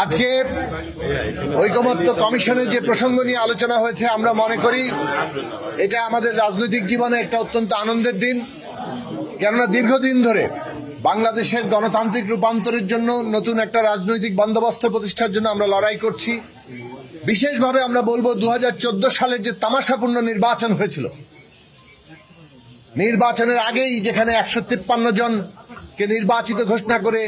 আজকে ঐকমত্য কমিশনের যে প্রসঙ্গ নিয়ে আলোচনা হয়েছে, আমরা মনে করি এটা আমাদের রাজনৈতিক জীবনে একটা অত্যন্ত আনন্দের দিন। কেননা দীর্ঘদিন ধরে বাংলাদেশের গণতান্ত্রিক রূপান্তরের জন্য নতুন একটা রাজনৈতিক বন্দোবস্ত প্রতিষ্ঠার জন্য আমরা লড়াই করছি। বিশেষভাবে আমরা বলবো 2014 সালের যে তামাশাপূর্ণ নির্বাচন হয়েছিল, নির্বাচনের আগেই যেখানে 153 জনকে নির্বাচিত ঘোষণা করে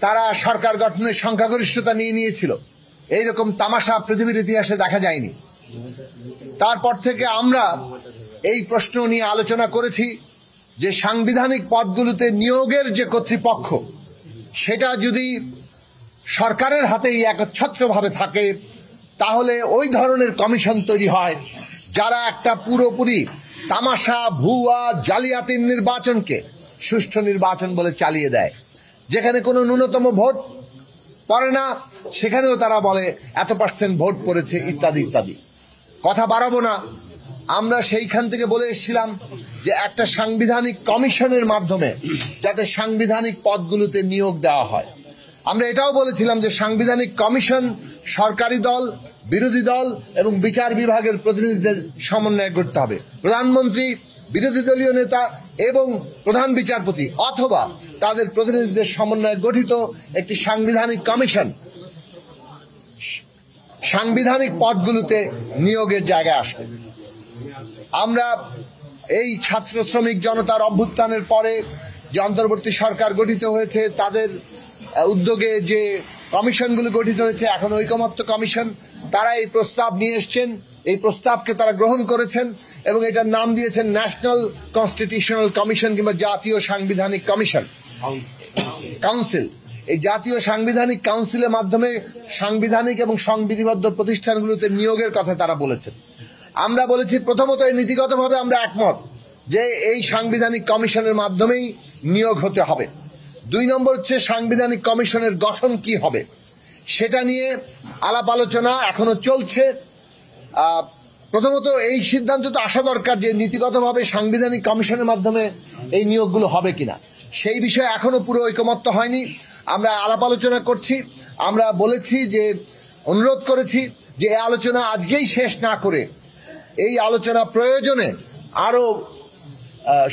তারা সরকার গঠনের সংখ্যাগরিষ্ঠতা নিয়ে নিয়েছিল, এইরকম তামাশা পৃথিবীর ইতিহাসে দেখা যায়নি। তারপর থেকে আমরা এই প্রশ্ন নিয়ে আলোচনা করেছি যে সাংবিধানিক পদগুলোতে নিয়োগের যে কর্তৃপক্ষ, সেটা যদি সরকারের হাতেই একচ্ছত্রভাবে থাকে, তাহলে ওই ধরনের কমিশন তৈরি হয় যারা একটা পুরোপুরি তামাশা, ভুয়া, জালিয়াতির নির্বাচনকে সুষ্ঠু নির্বাচন বলে চালিয়ে দেয়। যেখানে কোনো ন্যূনতম ভোট পড়ে না, সেখানেও তারা বলে এত % ভোট পড়েছে, ইত্যাদি ইত্যাদি। কথা বাড়াবো না। আমরা সেইখান থেকে বলে এসেছিলাম যে একটা সাংবিধানিক কমিশনের মাধ্যমে যাতে সাংবিধানিক পদগুলোতে নিয়োগ দেওয়া হয়। আমরা এটাও বলেছিলাম যে সাংবিধানিক কমিশন সরকারি দল, বিরোধী দল এবং বিচার বিভাগের প্রতিনিধিদের সমন্বয় করতে হবে। প্রধানমন্ত্রী, বিরোধী দলীয় নেতা এবং প্রধান বিচারপতি অথবা তাদের প্রতিনিধিদের সমন্বয়ে গঠিত একটি সাংবিধানিক কমিশন সাংবিধানিক পদগুলোতে নিয়োগের জায়গায় আসবে। আমরা এই ছাত্র শ্রমিক জনতার অভ্যুত্থানের পরে যে অন্তর্বর্তী সরকার গঠিত হয়েছে, তাদের উদ্যোগে যে কমিশনগুলো গঠিত হয়েছে, এখন ঐকমত্য কমিশন, তারা এই প্রস্তাব নিয়ে এসছেন। এই প্রস্তাবকে তারা গ্রহণ করেছেন এবং এটার নাম দিয়েছেন ন্যাশনাল কনস্টিটিউশনাল কমিশন কিংবা জাতীয় সাংবিধানিক কমিশন কাউন্সিল। এই জাতীয় সাংবিধানিক কাউন্সিলের মাধ্যমে সাংবিধানিক এবং সংবিধিবদ্ধ প্রতিষ্ঠানগুলোতে নিয়োগের কথা তারা বলেছেন। আমরা বলেছি প্রথমত এই নীতিগতভাবে আমরা একমত যে এই সাংবিধানিক কমিশনের মাধ্যমেই নিয়োগ হতে হবে। 2 নম্বর হচ্ছে সাংবিধানিক কমিশনের গঠন কি হবে, সেটা নিয়ে আলাপ আলোচনা এখনো চলছে। প্রথমত এই সিদ্ধান্ত তো আসা দরকার যে নীতিগতভাবে সাংবিধানিক কমিশনের মাধ্যমে এই নিয়োগগুলো হবে কিনা, সেই বিষয়ে এখনো পুরো ঐকমত্য হয়নি। আমরা আলাপ আলোচনা করছি। আমরা বলেছি যে, অনুরোধ করেছি যে এই আলোচনা আজকেই শেষ না করে এই আলোচনা প্রয়োজনে আরো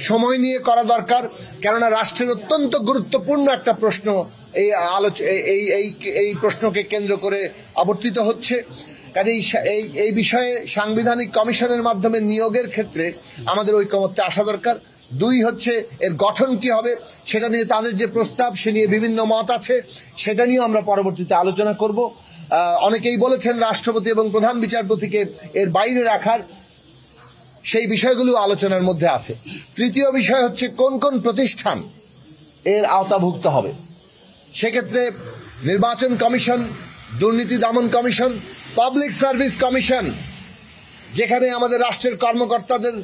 সময় নিয়ে করা দরকার। কেননা রাষ্ট্রের অত্যন্ত গুরুত্বপূর্ণ একটা প্রশ্ন এই প্রশ্নকে কেন্দ্র করে আবর্তিত হচ্ছে। কাজেই এই বিষয়ে সাংবিধানিক কমিশনের মাধ্যমে নিয়োগের ক্ষেত্রে আমাদের ঐকমত্যে আসা দরকার। 2 হচ্ছে এর গঠন কি হবে, সেটা নিয়ে তাদের যে প্রস্তাব, সে নিয়ে বিভিন্ন মত আছে, সেটা নিয়ে আমরা পরবর্তীতে আলোচনা করব। অনেকেই বলেছেন রাষ্ট্রপতি এবং প্রধান বিচারপতিকে এর বাইরে রাখার, সেই বিষয়গুলো আলোচনার মধ্যে আছে। 3য় বিষয় হচ্ছে কোন কোন প্রতিষ্ঠান এর আওতাভুক্ত হবে। সেক্ষেত্রে নির্বাচন কমিশন, দুর্নীতি দমন কমিশন, পাবলিক সার্ভিস কমিশন, যেখানে আমাদের রাষ্ট্রের কর্মকর্তাদের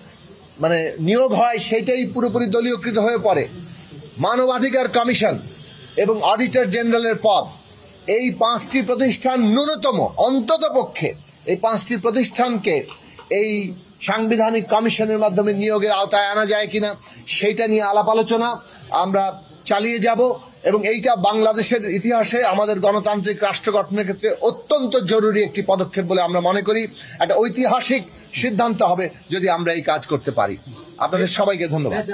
নিয়োগ হয় সেটাই পুরোপুরি দলীয়কৃত হয়ে পড়ে, মানবাধিকার কমিশন এবং অডিটর জেনারেলের পদ। এই 5টি প্রতিষ্ঠান ন্যূনতম, অন্তত পক্ষে এই 5টি প্রতিষ্ঠানকে এই সাংবিধানিক কমিশনের মাধ্যমে নিয়োগের আওতায় আনা যায় কিনা, সেইটা নিয়ে আলাপ আলোচনা আমরা চালিয়ে যাব। এবং এইটা বাংলাদেশের ইতিহাসে আমাদের গণতান্ত্রিক রাষ্ট্র গঠনের ক্ষেত্রে অত্যন্ত জরুরি একটি পদক্ষেপ বলে আমরা মনে করি। একটা ঐতিহাসিক সিদ্ধান্ত হবে যদি আমরা এই কাজ করতে পারি। আপনাদের সবাইকে ধন্যবাদ।